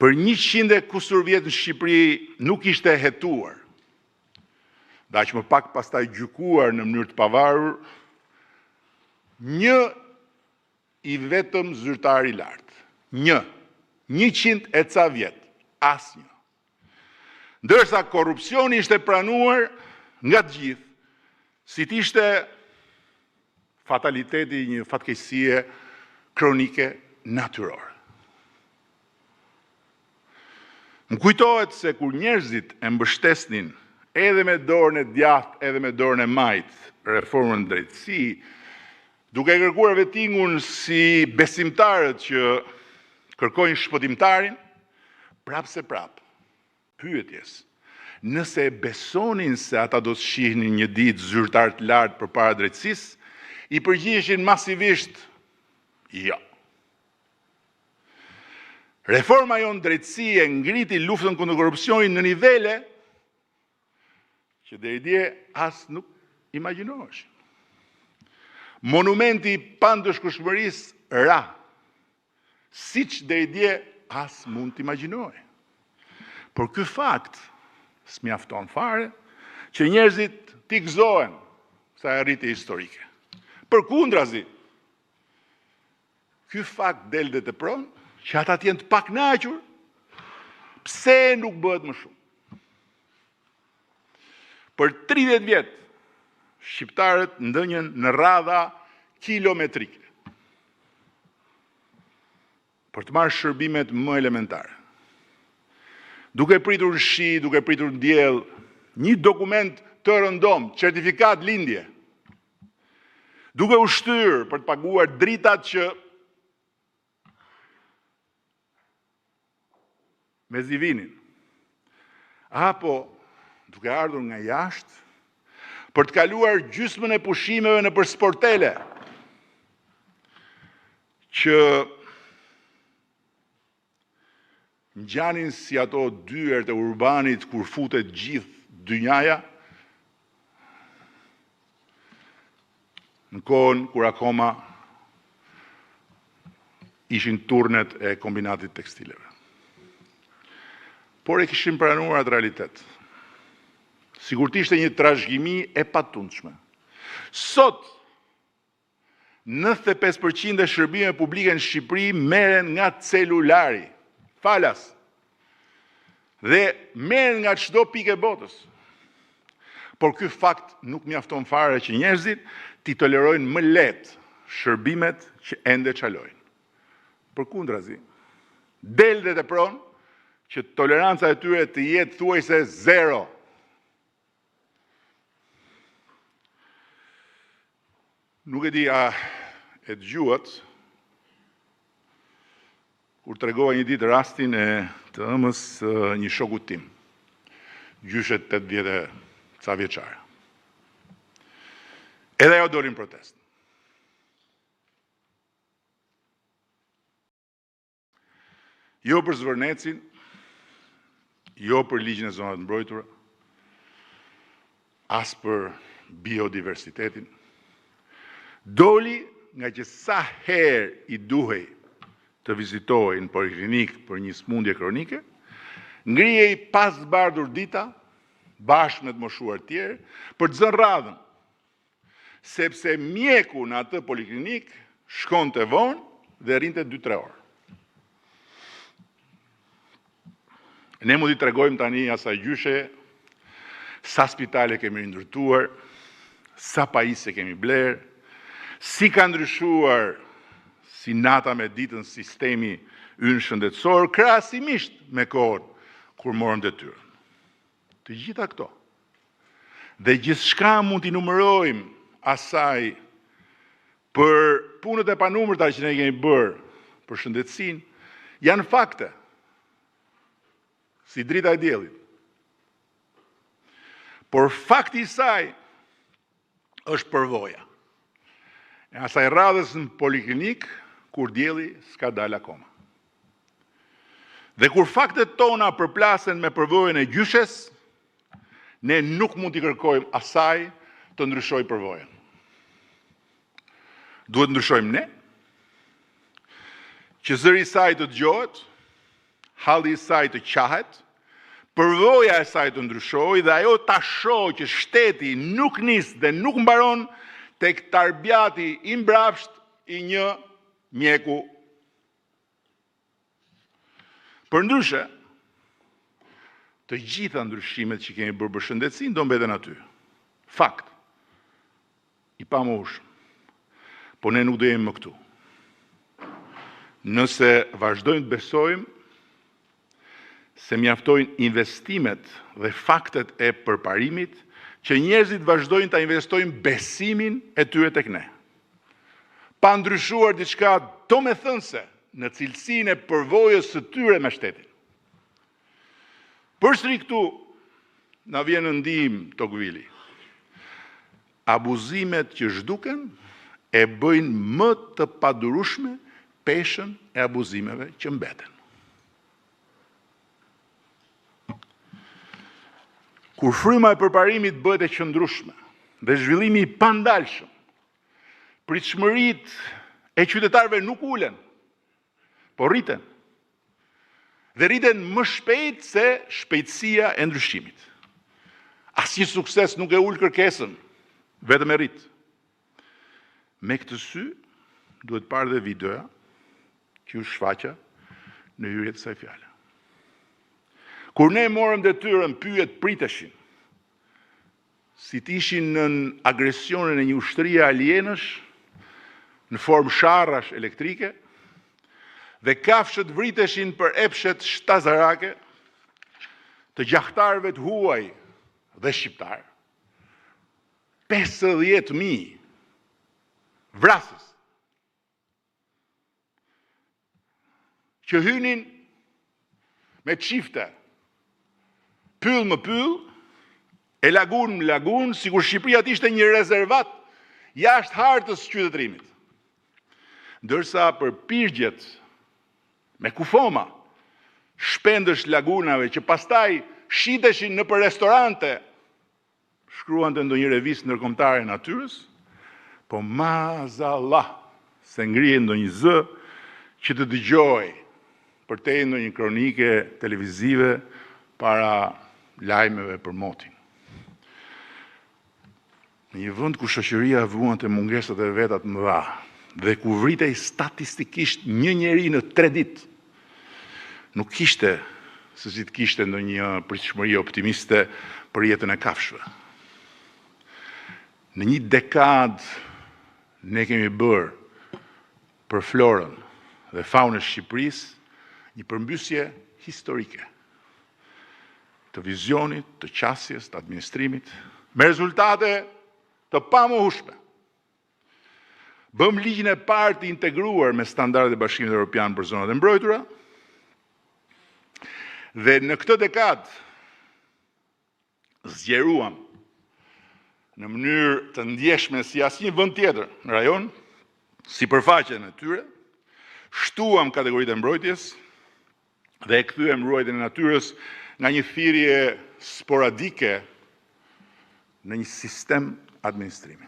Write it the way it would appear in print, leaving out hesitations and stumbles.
për 100 e kusur vjet në Shqipëri nuk ishte hetuar, dhe aq më pak pastaj gjykuar në mënyrë të pavarur, një i vetëm zyrtar i lartë. 100 e ca vjet, asnjë. Ndërsa korrupsioni ishte pranuar nga të gjithë, si t'ishte fataliteti një fatkeqësie kronike natyrore. Më kujtohet se kur njerëzit e mbështesnin edhe me dorën e djathtë edhe me dorën e majtë reformën në drejtësi, duke kërkuar vetingun si besimtarët që kërkojnë shpëtimtarin, prap se prap, pyetjes, nëse e besonin se ata do të shihnin një ditë zyrtar të lartë përpara drejtësisë, i përgjigjeshin masivisht jo. Reforma jonë drejtësi e ngriti luftën kundër korrupsionit në nivele që deri dje as nuk imagjinoheshin. Monumenti i pandëshkueshmërisë ra, siç deri dje as mund të imagjinohej. Por ky fakt s'mjafton fare që njerëzit t'i gëzohen sa arritje historike. Përkundrazi, ky fakt del dhe të pronë që ata t'jenë të pakënaqur, pse nuk bëhet më shumë. Për 30 vjet, shqiptarët ndënjën në radha kilometrike për të marrë shërbimet më elementare. Duke pritur në shi, duke pritur në diell, një dokument të rëndom, certifikat lindje, duke u shtyrë për të paguar dritat që me zivinin, apo duke ardhur nga jashtë për të kaluar gjysmën e pushimeve në për sportele, që ngjanin si ato dyert e urbanit kur futet gjithë dynjaja, në kohën kur akoma ishin turnet e kombinatit tekstileve. Por e kishin pranuar atë realitet. Sigur t'ishte një trashëgimi e patundshme. Sot, 95% e shërbime publike në Shqipëri merren nga celulari, falas, dhe merren nga çdo pikë e botës. Por ky fakt nuk mjafton fare që njerëzit t'i tolerojnë më lehtë shërbimet që ende çalojnë. Përkundrazi, del dhe të pronë që toleranca e tyre të jetë thuajse zero. Nuk e di a e dëgjuat kur tregova një ditë rastin e të ëmës një shoku tim, gjyshet 8 vjetë ca vjeçare. Edhe ajo doli në protestë. Jo për Zvërnecin, jo për ligjin e zonave të mbrojtura, as për biodiversitetin. Doli nga që sa herë i duhej të vizitohej në poliklinik për një smundje kronike, ngrihej pas zbardhur dita, bashkë me të moshuar tjerë, për të zënë radhën, sepse mjeku në atë poliklinik shkonte vonë dhe rrinte 2-3 orë. Ne mund t'i tregojmë tani asaj gjyshe, sa spitale kemi rindërtuar, sa pajisje kemi blerë, si ka ndryshuar si nata me ditën sistemi ynë shëndetësor, krahasimisht me kohën kur morëm detyrën. Të gjitha këto. Dhe gjithçka mund t'i numërojmë asaj për punët e panumërta që ne kemi bërë për shëndetësinë, janë fakte. Si drita e diellit. Por fakti i saj është përvoja. E asaj radhës në poliklinik, kur dielli s'ka dalë akoma. Dhe kur faktet tona përplasen me përvojën e gjyshes, ne nuk mund t'i kërkojmë asaj të ndryshojë përvojën. Duhet ndryshojmë ne, që zëri i saj të dëgjohet, halli i saj të qahet, përvoja e saj të ndryshoj dhe ajo ta shohë që shteti nuk nis dhe nuk mbaron tek tarbjati i mbrapsht i një mjeku. Përndryshe, të gjitha ndryshimet që kemi bërë për shëndetësinë do mbeten aty. Fakt. I pamoshëm. Po ne nuk do jemi më këtu. Nëse vazhdojmë të besojmë se mjaftojnë investimet dhe faktet e përparimit, që njerëzit vazhdojnë ta investojnë besimin e tyre tek ne. Pa ndryshuar diçka domethënëse në cilësinë e përvojës së tyre me shtetin. Përsëri këtu na vjen në ndihmë Tocqueville. Abuzimet që zhduken e bëjnë më të padurueshme peshën e abuzimeve që mbeten. Kur fryma e përparimit bëhet e qëndrueshme dhe zhvillimi i pandalshëm, pritshmëritë e qytetarëve nuk ulen, po rriten. Dhe rriten më shpejt se shpejtësia e ndryshimit. Asnjë sukses nuk e ul kërkesën, vetëm e rrit. Me këtë sy, duhet parë dhe videoja që u shfaqa në hyrje të kësaj fjale. Kur ne morëm detyrën, pyet priteshin, si t'ishin në agresionin e një ushtrie alienësh, në formë sharrash elektrike, dhe kafshët vriteshin për epshet shtazarake të gjahtarëve të huaj dhe shqiptar. 50.000 vrasës që hynin me çifte, pyll më pyll, e lagun më lagun, sikur Shqipëria ishte një rezervat jashtë hartës qytetërimit. Ndërsa për pirgjet me kufoma, shpendësh lagunave që pastaj shiteshin në për restorante, shkruan të ndonjë revistë ndërkombëtare natyrës, po maazallah se ngrihen ndonjë zë që të dëgjoj për te ndonjë kronike televizive para lajmeve për motin. Në një vend ku shoqëria vuante mungesat e veta të mëdha dhe ku vritej statistikisht një njeri në 3 ditë, nuk kishte se si të kishte ndonjë pritshmëri optimiste për jetën e kafshëve. Në një dekadë ne kemi bërë për florën dhe faunën e Shqipërisë një përmbysje historike të vizionit, të qasjes, të administrimit, me rezultate të pamohueshme. Bëm ligjin e parë të integruar me standardet e Bashkimit Evropian për zonat e mbrojtura, dhe në këtë dekadë zgjeruam në mënyrë të ndjeshme si asnjë vend tjetër në rajon, sipërfaqen e tyre, shtuam kategoritë e mbrojtjes dhe e kthyem mbrojtjen e natyrës nga një thirrje sporadike në një sistem administrimi.